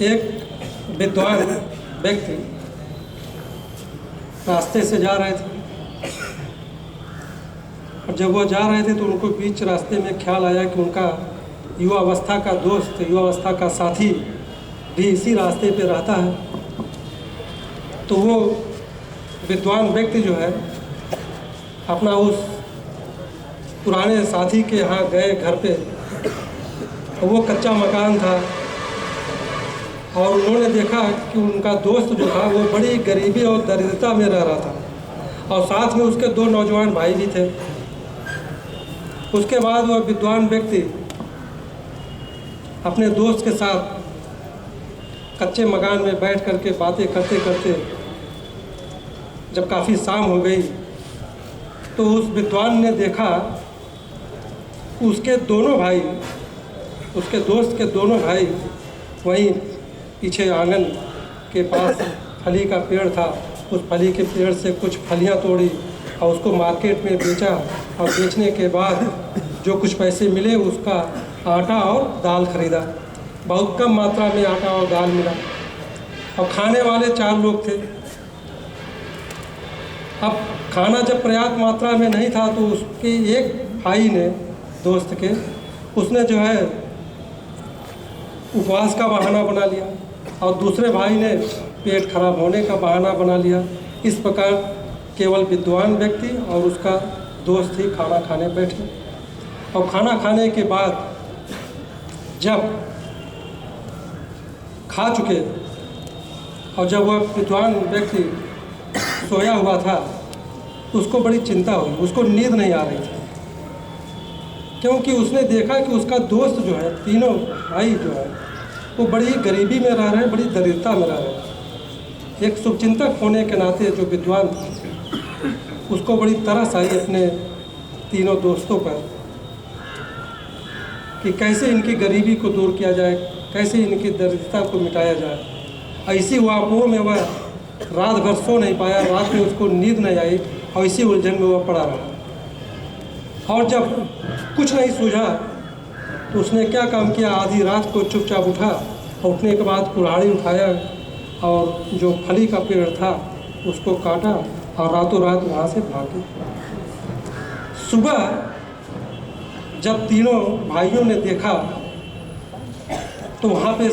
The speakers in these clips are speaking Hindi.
एक विद्वान व्यक्ति रास्ते से जा रहे थे और जब वो जा रहे थे तो उनको बीच रास्ते में ख्याल आया कि उनका युवावस्था का दोस्त, युवावस्था का साथी भी इसी रास्ते पे रहता है। तो वो विद्वान व्यक्ति जो है अपना उस पुराने साथी के यहाँ गए घर पे। वो कच्चा मकान था और उन्होंने देखा कि उनका दोस्त जो था वो बड़ी गरीबी और दरिद्रता में रह रहा था और साथ में उसके 2 नौजवान भाई भी थे। उसके बाद वह विद्वान व्यक्ति अपने दोस्त के साथ कच्चे मकान में बैठ कर के बातें करते करते जब काफ़ी शाम हो गई तो उस विद्वान ने देखा उसके दोनों भाई, उसके दोस्त के दोनों भाई वहीं पीछे आंगन के पास फली का पेड़ था, उस फली के पेड़ से कुछ फलियां तोड़ी और उसको मार्केट में बेचा और बेचने के बाद जो कुछ पैसे मिले उसका आटा और दाल खरीदा। बहुत कम मात्रा में आटा और दाल मिला और खाने वाले 4 लोग थे। अब खाना जब पर्याप्त मात्रा में नहीं था तो उसके एक भाई ने, दोस्त के, उसने जो है उपवास का बहाना बना लिया और दूसरे भाई ने पेट खराब होने का बहाना बना लिया। इस प्रकार केवल विद्वान व्यक्ति और उसका दोस्त ही खाना खाने बैठे और खाना खाने के बाद जब खा चुके और जब वह विद्वान व्यक्ति सोया हुआ था उसको बड़ी चिंता हुई, उसको नींद नहीं आ रही थी क्योंकि उसने देखा कि उसका दोस्त जो है, तीनों भाई जो है वो बड़ी गरीबी में रह रहे हैं, बड़ी दरिद्रता में रह रहे हैं। एक शुभचिंतक होने के नाते जो विद्वान उसको बड़ी तरस आई अपने तीनों दोस्तों पर कि कैसे इनकी गरीबी को दूर किया जाए, कैसे इनकी दरिद्रता को मिटाया जाए। ऐसी वापों में वह रात भर सो नहीं पाया, रात में उसको नींद नहीं आई और इसी उलझन में वह पड़ा रहा। और जब कुछ नहीं सूझा तो उसने क्या काम किया, आधी रात को चुपचाप उठा और उठने के बाद कुल्हाड़ी उठाया और जो फली का पेड़ था उसको काटा और रातों रात वहाँ से भागे। सुबह जब तीनों भाइयों ने देखा तो वहाँ पे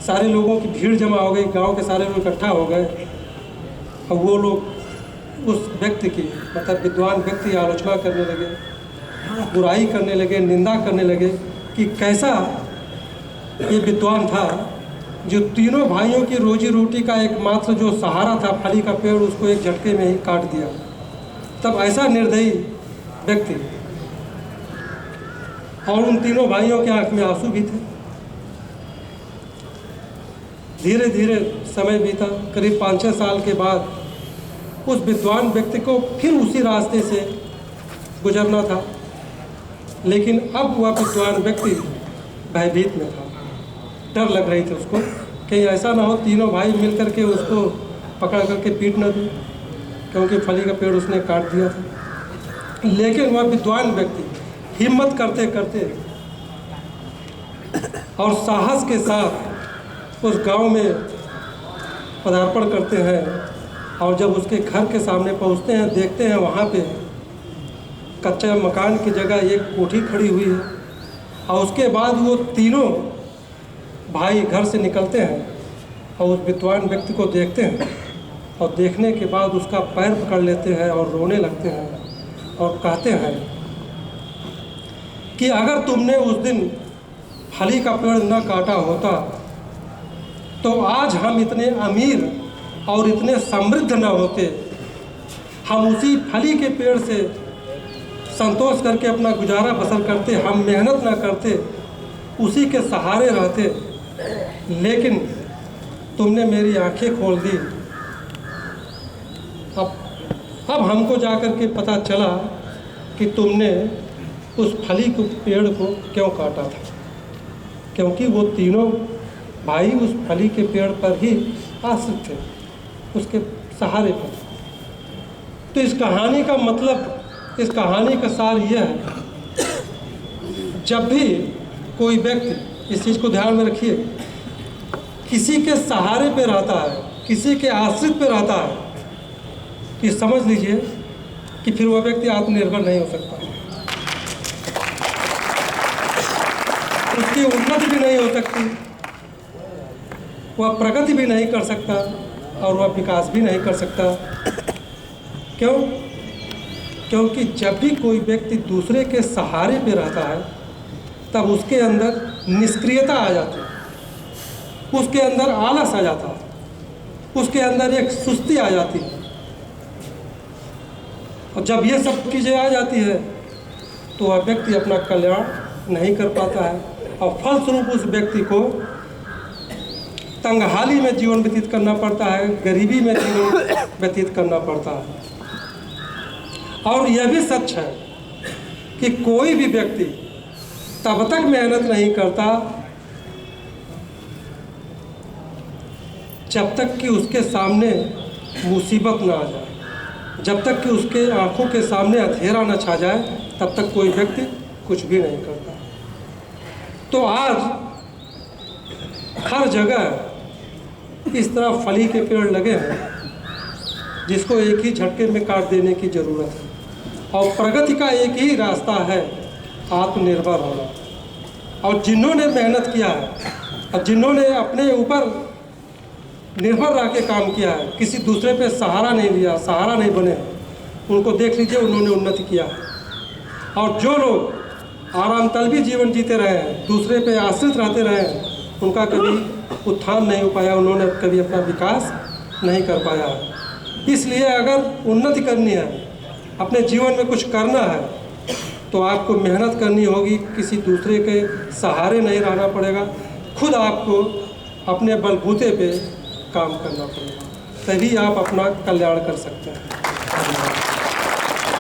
सारे लोगों की भीड़ जमा हो गई, गांव के सारे लोग इकट्ठा हो गए और वो लोग उस व्यक्ति की, मतलब विद्वान व्यक्ति की आलोचना करने लगे, बुराई करने लगे, निंदा करने लगे कि कैसा ये विद्वान था जो तीनों भाइयों की रोजी रोटी का एकमात्र जो सहारा था फली का पेड़, उसको एक झटके में ही काट दिया। तब ऐसा निर्दयी व्यक्ति, और उन तीनों भाइयों के आंख में आंसू भी थे। धीरे धीरे समय बीता, करीब 5-6 साल के बाद उस विद्वान व्यक्ति को फिर उसी रास्ते से गुजरना था, लेकिन अब वह विद्वान व्यक्ति भयभीत में था। डर लग रही थी उसको कहीं ऐसा ना हो तीनों भाई मिल करके उसको पकड़ करके पीट न दें, क्योंकि फली का पेड़ उसने काट दिया था। लेकिन वह विद्वान व्यक्ति हिम्मत करते करते और साहस के साथ उस गांव में पदार्पण करते हैं और जब उसके घर के सामने पहुंचते हैं, देखते हैं वहाँ पे कच्चे मकान की जगह एक कोठी खड़ी हुई है और उसके बाद वो तीनों भाई घर से निकलते हैं और उस विद्वान व्यक्ति को देखते हैं और देखने के बाद उसका पैर पकड़ लेते हैं और रोने लगते हैं और कहते हैं कि अगर तुमने उस दिन फली का पेड़ न काटा होता तो आज हम इतने अमीर और इतने समृद्ध न होते। हम उसी फली के पेड़ से संतोष करके अपना गुजारा बसर करते, हम मेहनत ना करते, उसी के सहारे रहते। लेकिन तुमने मेरी आंखें खोल दी। अब हमको जाकर के पता चला कि तुमने उस फली के पेड़ को क्यों काटा था, क्योंकि वो तीनों भाई उस फली के पेड़ पर ही आश्रित थे, उसके सहारे पर। तो इस कहानी का मतलब, इस कहानी का सार यह है, जब भी कोई व्यक्ति, इस चीज़ को ध्यान में रखिए, किसी के सहारे पे रहता है, किसी के आश्रित पे रहता है, कि समझ लीजिए कि फिर वह व्यक्ति आत्मनिर्भर नहीं हो सकता, उसकी उन्नति भी नहीं हो सकती, वह प्रगति भी नहीं कर सकता और वह विकास भी नहीं कर सकता। क्यों? क्योंकि जब भी कोई व्यक्ति दूसरे के सहारे पे रहता है तब उसके अंदर निष्क्रियता आ जाती है, उसके अंदर आलस आ जाता है, उसके अंदर एक सुस्ती आ जाती है। और जब ये सब चीज़ें आ जाती है तो वह व्यक्ति अपना कल्याण नहीं कर पाता है और फलस्वरूप उस व्यक्ति को तंगहाली में जीवन व्यतीत करना पड़ता है, गरीबी में जीवन व्यतीत करना पड़ता है। और यह भी सच है कि कोई भी व्यक्ति तब तक मेहनत नहीं करता जब तक कि उसके सामने मुसीबत ना आ जाए, जब तक कि उसके आंखों के सामने अंधेरा न छा जाए, तब तक कोई व्यक्ति कुछ भी नहीं करता। तो आज हर जगह इस तरह फली के पेड़ लगे हैं जिसको एक ही झटके में काट देने की ज़रूरत है। और प्रगति का एक ही रास्ता है, आत्मनिर्भर होना। और जिन्होंने मेहनत किया है और जिन्होंने अपने ऊपर निर्भर रह के काम किया है, किसी दूसरे पे सहारा नहीं लिया, सहारा नहीं बने, उनको देख लीजिए, उन्होंने उन्नति किया है। और जो लोग आराम तलबी जीवन जीते रहे हैं, दूसरे पे आश्रित रहते रहे हैं, उनका कभी उत्थान नहीं हो पाया, उन्होंने कभी अपना विकास नहीं कर पाया। इसलिए अगर उन्नति करनी है, अपने जीवन में कुछ करना है, तो आपको मेहनत करनी होगी, किसी दूसरे के सहारे नहीं रहना पड़ेगा, खुद आपको अपने बलबूते पे काम करना पड़ेगा, तभी आप अपना कल्याण कर सकते हैं।